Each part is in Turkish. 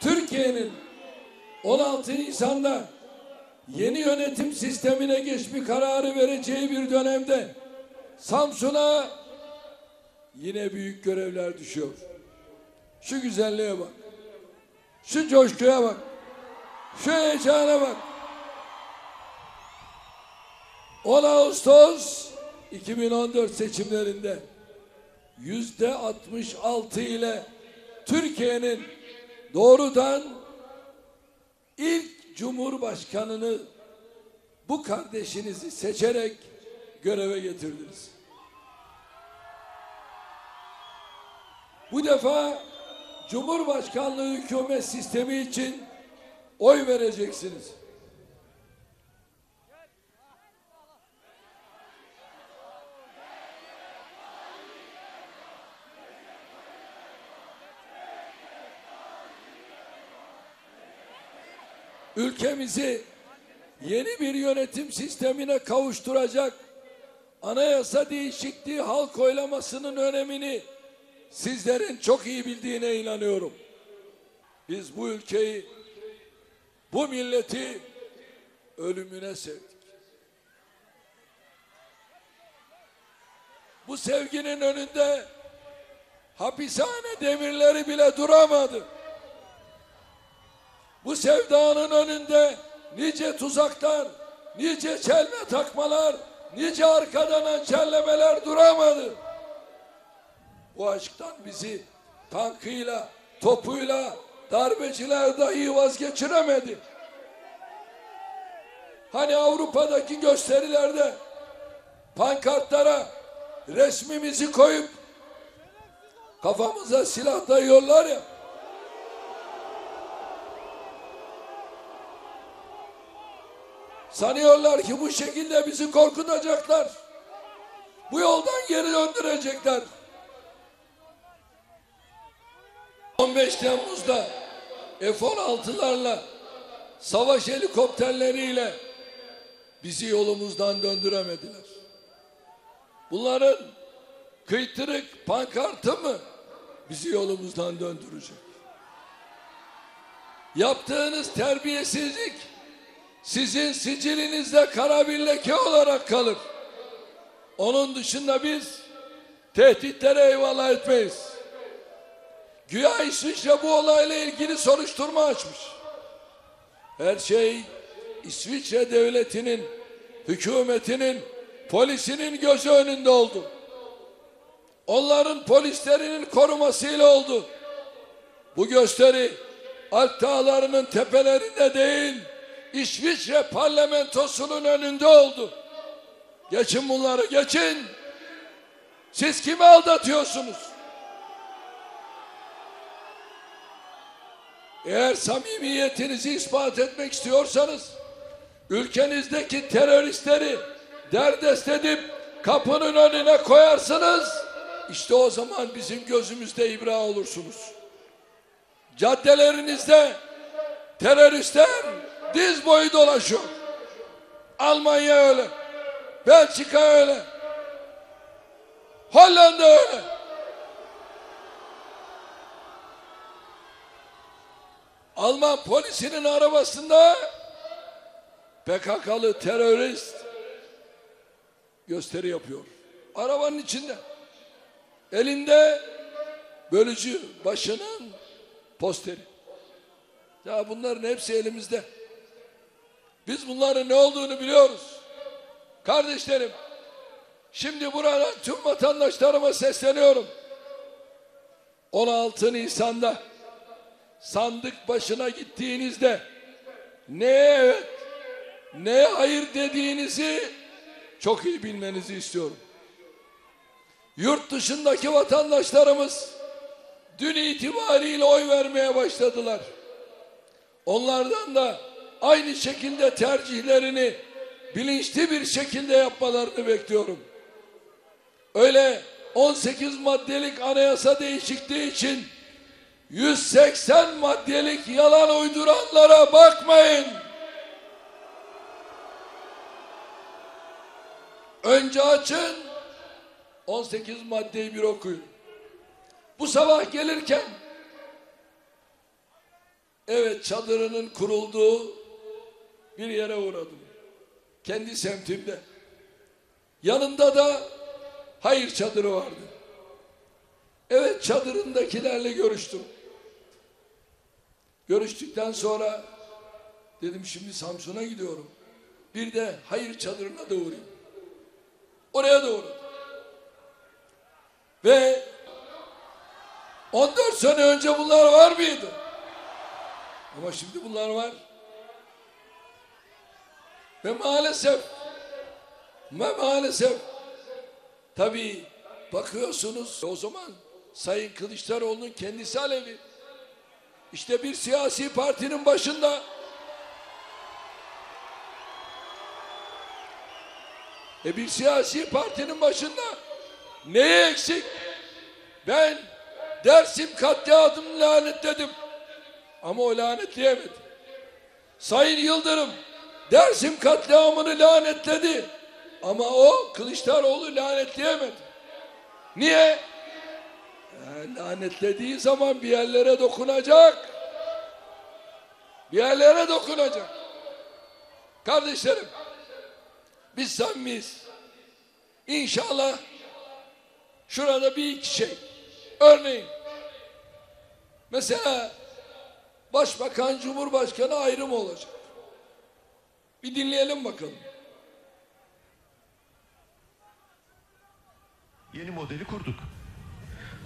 Türkiye'nin 16 Nisan'da yeni yönetim sistemine geçme kararı vereceği bir dönemde Samsun'a yine büyük görevler düşüyor. Şu güzelliğe bak. Şu coşkuya bak. Şu heyecana bak. 10 Ağustos 2014 seçimlerinde %66 ile Türkiye'nin doğrudan ilk Cumhurbaşkanını bu kardeşinizi seçerek göreve getirdiniz. Bu defa Cumhurbaşkanlığı hükümet sistemi için oy vereceksiniz. Ülkemizi yeni bir yönetim sistemine kavuşturacak anayasa değişikliği halk oylamasının önemini sizlerin çok iyi bildiğine inanıyorum. Biz bu ülkeyi, bu milleti ölümüne sevdik. Bu sevginin önünde hapishane demirleri bile duramadı. Bu sevdanın önünde nice tuzaklar, nice çelme takmalar, nice arkadan hançerlemeler duramadı. Bu aşktan bizi tankıyla, topuyla, darbeciler dahi vazgeçiremedi. Hani Avrupa'daki gösterilerde pankartlara resmimizi koyup kafamıza silah dayıyorlar ya. Sanıyorlar ki bu şekilde bizi korkutacaklar. Bu yoldan geri döndürecekler. 15 Temmuz'da F-16'larla, savaş helikopterleriyle bizi yolumuzdan döndüremediler. Bunların kıytırık pankartı mı bizi yolumuzdan döndürecek? Yaptığınız terbiyesizlik sizin sicilinizde kara bir leke olarak kalır. Onun dışında biz tehditlere eyvallah etmeyiz. Güya İsviçre bu olayla ilgili soruşturma açmış. Her şey İsviçre devletinin, hükümetinin, polisinin gözü önünde oldu. Onların polislerinin korumasıyla oldu. Bu gösteri Alp Dağları'nın tepelerinde değil, İsviçre parlamentosunun önünde oldu. Geçin bunları, geçin. Siz kimi aldatıyorsunuz? Eğer samimiyetinizi ispat etmek istiyorsanız, ülkenizdeki teröristleri derdest edip kapının önüne koyarsınız, işte o zaman bizim gözümüzde ibra olursunuz. Caddelerinizde teröristler diz boyu dolaşıyor. Almanya öyle, Belçika öyle, Hollanda öyle. Alman polisinin arabasında PKK'lı terörist gösteri yapıyor. Arabanın içinde. Elinde bölücü başının posteri. Ya bunların hepsi elimizde. Biz bunların ne olduğunu biliyoruz. Kardeşlerim, şimdi buradan tüm vatandaşlarıma sesleniyorum. 16 Nisan'da sandık başına gittiğinizde neye evet, neye hayır dediğinizi çok iyi bilmenizi istiyorum. Yurt dışındaki vatandaşlarımız dün itibariyle oy vermeye başladılar. Onlardan da aynı şekilde tercihlerini bilinçli bir şekilde yapmalarını bekliyorum. Öyle 18 maddelik anayasa değişikliği için 180 maddelik yalan uyduranlara bakmayın. Önce açın, 18 maddeyi bir okuyun. Bu sabah gelirken Evet, çadırının kurulduğu bir yere uğradım. Kendi semtimde. Yanında da hayır çadırı vardı. Evet, çadırındakilerle görüştüm. Görüştükten sonra dedim şimdi Samsun'a gidiyorum. Bir de hayır çadırına da uğrayayım. Oraya da uğradım. Ve 14 sene önce bunlar var mıydı? Ama şimdi bunlar var. Ve maalesef tabii bakıyorsunuz o zaman Sayın Kılıçdaroğlu'nun kendisi Alevi. İşte bir siyasi partinin başında. Bir siyasi partinin başında neye eksik? Ben Dersim katliamını lanetledim. Ama o lanetleyemedi. Sayın Yıldırım Dersim katliamını lanetledi. Ama o Kılıçdaroğlu lanetleyemedi. Niye? Lanetlediği zaman bir yerlere dokunacak. Bir yerlere dokunacak. Kardeşlerim, biz samimiyiz. İnşallah şurada bir iki şey. Örneğin mesela Başbakan, Cumhurbaşkanı ayrımı olacak. Bir dinleyelim bakalım. Yeni modeli kurduk.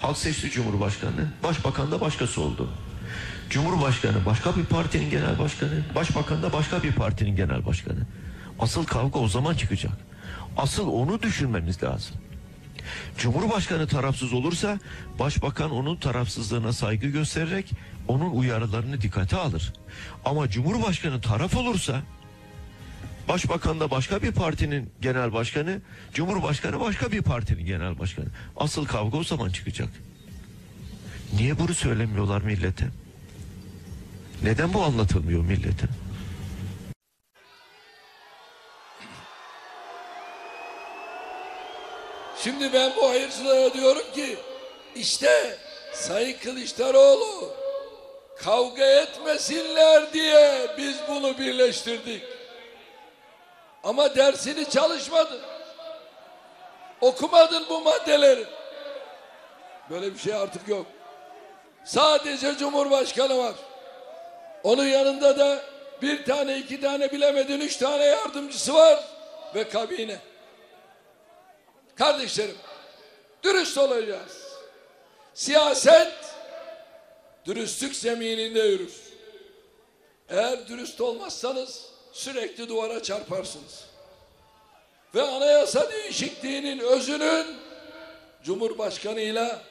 Halk seçti Cumhurbaşkanı, Başbakan da başkası oldu. Cumhurbaşkanı başka bir partinin genel başkanı, Başbakan da başka bir partinin genel başkanı. Asıl kavga o zaman çıkacak. Asıl onu düşünmemiz lazım. Cumhurbaşkanı tarafsız olursa Başbakan onun tarafsızlığına saygı göstererek onun uyarılarını dikkate alır. Ama Cumhurbaşkanı taraf olursa Başbakan da başka bir partinin genel başkanı, Cumhurbaşkanı başka bir partinin genel başkanı. Asıl kavga o zaman çıkacak. Niye bunu söylemiyorlar millete? Neden bu anlatılmıyor millete? Şimdi ben bu hayırcılara diyorum ki işte Sayın Kılıçdaroğlu kavga etmesinler diye biz bunu birleştirdik. Ama dersini çalışmadın. Okumadın bu maddeleri. Böyle bir şey artık yok. Sadece Cumhurbaşkanı var. Onun yanında da bir tane, iki tane bilemedin, 3 tane yardımcısı var ve kabine. Kardeşlerim, dürüst olacağız. Siyaset dürüstlük zemininde yürür. Eğer dürüst olmazsanız sürekli duvara çarparsınız. Ve anayasa değişikliğinin özünün Cumhurbaşkanıyla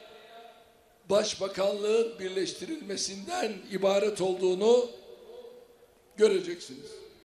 Başbakanlığın birleştirilmesinden ibaret olduğunu göreceksiniz.